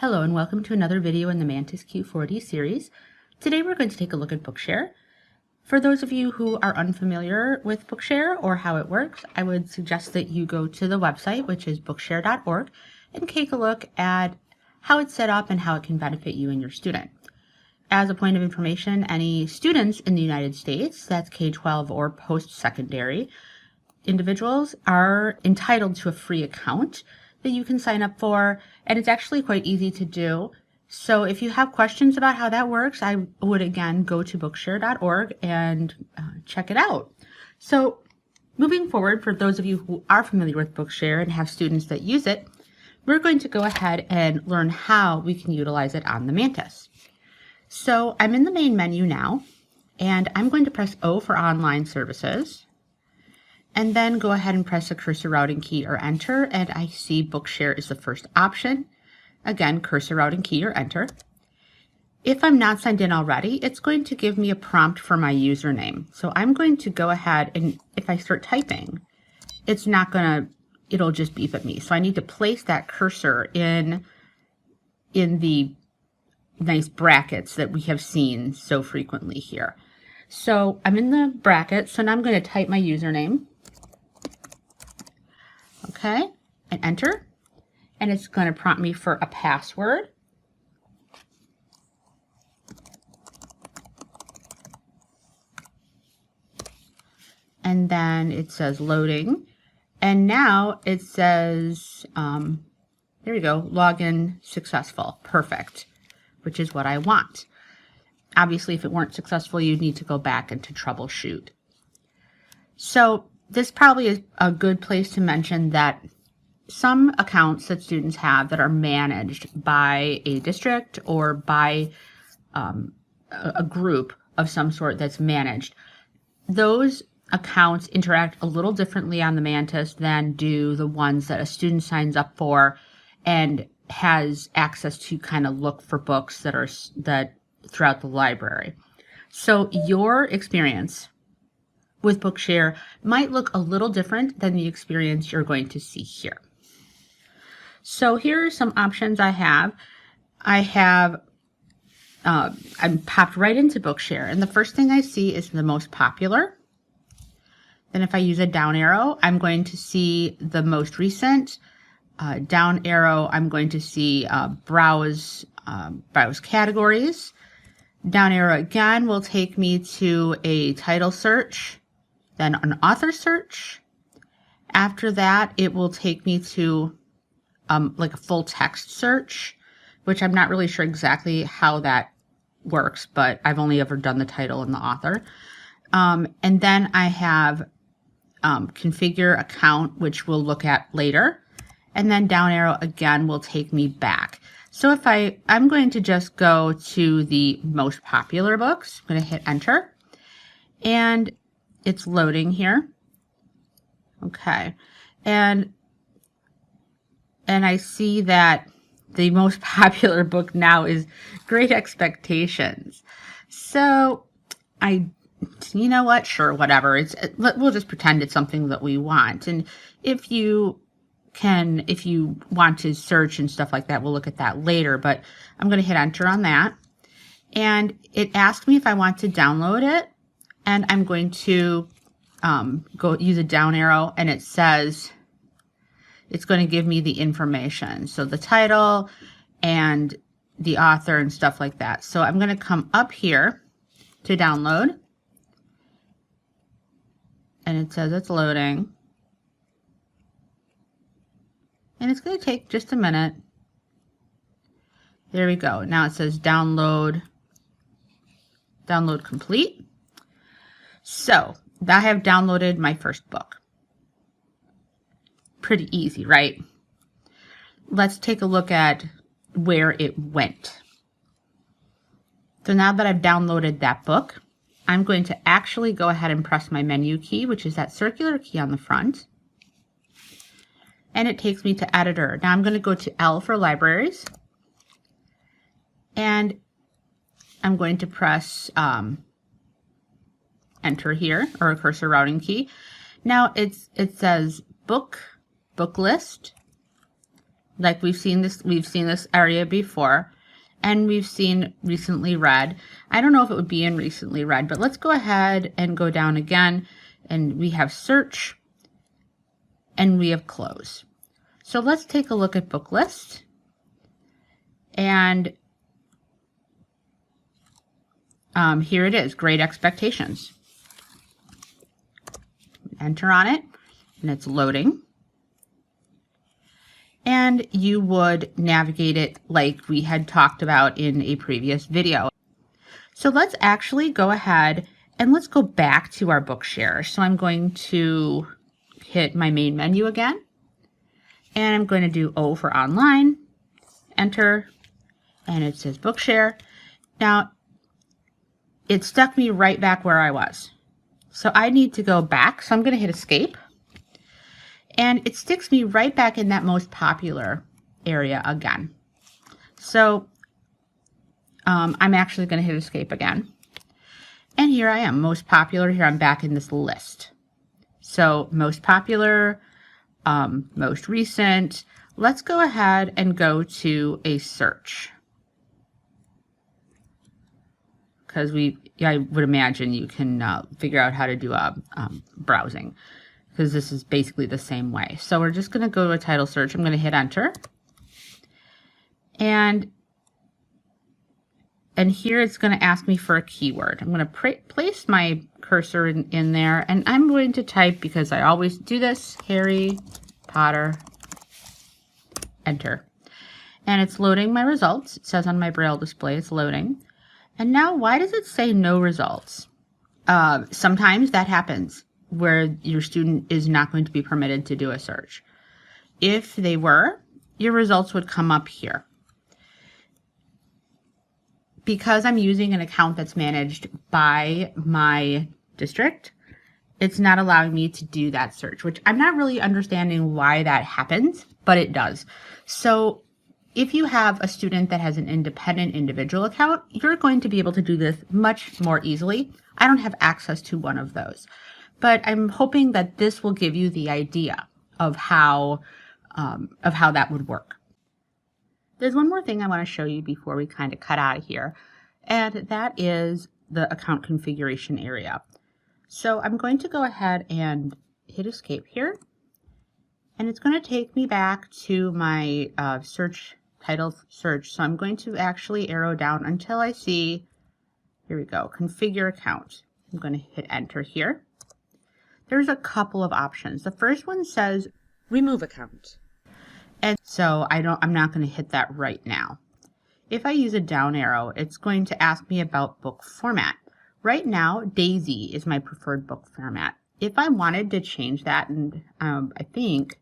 Hello and welcome to another video in the Mantis Q40 series. Today we're going to take a look at Bookshare. For those of you who are unfamiliar with Bookshare or how it works, I would suggest that you go to the website, which is bookshare.org, and take a look at how it's set up and how it can benefit you and your student. As a point of information, any students in the United States, that's K-12 or post-secondary individuals, are entitled to a free account that you can sign up for, and it's actually quite easy to do. So if you have questions about how that works, I would again go to bookshare.org and check it out. So moving forward, for those of you who are familiar with Bookshare and have students that use it, we're going to go ahead and learn how we can utilize it on the Mantis. So I'm in the main menu now, and I'm going to press O for online services, and then go ahead and press the cursor routing key or enter, and I see Bookshare is the first option. Again, cursor routing key or enter. If I'm not signed in already, it's going to give me a prompt for my username. So I'm going to go ahead, and if I start typing, it'll just beep at me. So I need to place that cursor in the nice brackets that we have seen so frequently here. So I'm in the brackets, so now I'm going to type my username. Okay, and enter, and it's going to prompt me for a password. And then it says loading, and now it says, there we go, login successful, perfect, which is what I want. Obviously, if it weren't successful, you'd need to go back and to troubleshoot. So this probably is a good place to mention that some accounts that students have that are managed by a district or by a group of some sort that's managed, those accounts interact a little differently on the Mantis than do the ones that a student signs up for and has access to kind of look for books that throughout the library. So your experience with Bookshare might look a little different than the experience you're going to see here. So here are some options I have. I'm popped right into Bookshare, and the first thing I see is the most popular. Then if I use a down arrow, I'm going to see the most recent. Down arrow, I'm going to see browse categories. Down arrow again will take me to a title search, then an author search. After that, it will take me to like a full text search, which I'm not really sure exactly how that works, but I've only ever done the title and the author. And then I have configure account, which we'll look at later. And then down arrow again will take me back. So if I'm going to just go to the most popular books, I'm going to hit enter, and it's loading here. Okay. And I see that the most popular book now is Great Expectations. So you know what? Sure, whatever. We'll just pretend it's something that we want. And if you want to search and stuff like that, we'll look at that later, but I'm going to hit enter on that. And it asks me if I want to download it, and I'm going to go use a down arrow, and it says it's going to give me the information. So the title and the author and stuff like that. So I'm going to come up here to download, and it says it's loading. And it's going to take just a minute. There we go. Now it says download complete. So I have downloaded my first book. Pretty easy, right? Let's take a look at where it went. So now that I've downloaded that book, I'm going to actually go ahead and press my menu key, which is that circular key on the front. And it takes me to editor. Now I'm going to go to L for libraries. And I'm going to press enter here, or a cursor routing key. Now it says book list, Like we've seen this area before, and we've seen recently read. I don't know if it would be in recently read, but let's go ahead and go down again, and we have search and we have close. So let's take a look at book list, and here it is, Great Expectations. Enter on it, and it's loading. And you would navigate it like we had talked about in a previous video. So let's actually go ahead and let's go back to our Bookshare. So I'm going to hit my main menu again, and I'm going to do O for online, enter, and it says Bookshare. Now, it stuck me right back where I was. So I need to go back, so I'm going to hit escape. And it sticks me right back in that most popular area again. So I'm actually going to hit escape again. And here I am, most popular. Here I'm back in this list. So most popular, most recent. Let's go ahead and go to a search. Because I would imagine you can figure out how to do a browsing, because this is basically the same way. So we're just going to go to a title search. I'm going to hit enter. And here it's going to ask me for a keyword. I'm going to place my cursor in there, and I'm going to type, because I always do this, Harry Potter, enter. And it's loading my results. It says on my Braille display it's loading. And now, why does it say no results? Sometimes that happens where your student is not going to be permitted to do a search. If they were, your results would come up here. Because I'm using an account that's managed by my district, it's not allowing me to do that search, which I'm not really understanding why that happens, but it does. So if you have a student that has an independent individual account, you're going to be able to do this much more easily. I don't have access to one of those, but I'm hoping that this will give you the idea of how that would work. There's one more thing I want to show you before we kind of cut out of here, and that is the account configuration area. So I'm going to go ahead and hit escape here, and it's going to take me back to my title search. So I'm going to actually arrow down until I see, here we go, configure account. I'm going to hit enter here. There's a couple of options. The first one says remove account. And so I'm not going to hit that right now. If I use a down arrow, it's going to ask me about book format. Right now, Daisy is my preferred book format. If I wanted to change that, and I think,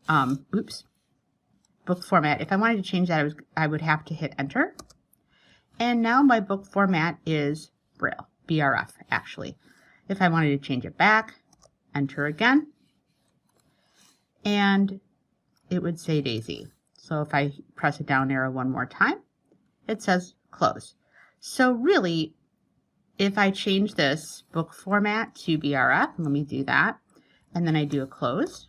book format, if I wanted to change that, I would have to hit enter. And now my book format is Braille, BRF actually. If I wanted to change it back, enter again. And it would say Daisy. So if I press a down arrow one more time, it says close. So really, if I change this book format to BRF, let me do that, and then I do a close.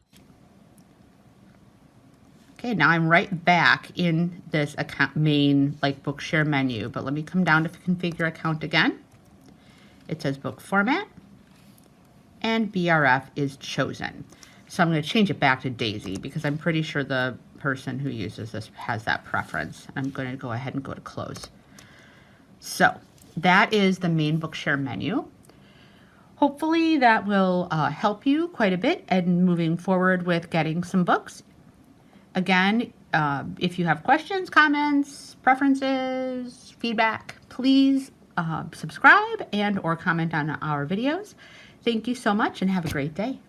Okay, now I'm right back in this account main Bookshare menu, but let me come down to configure account again. It says book format, and BRF is chosen. So I'm going to change it back to Daisy because I'm pretty sure the person who uses this has that preference. I'm going to go ahead and go to close. So that is the main Bookshare menu. Hopefully that will help you quite a bit in moving forward with getting some books. Again, if you have questions, comments, preferences, feedback, please subscribe and or comment on our videos. Thank you so much and have a great day.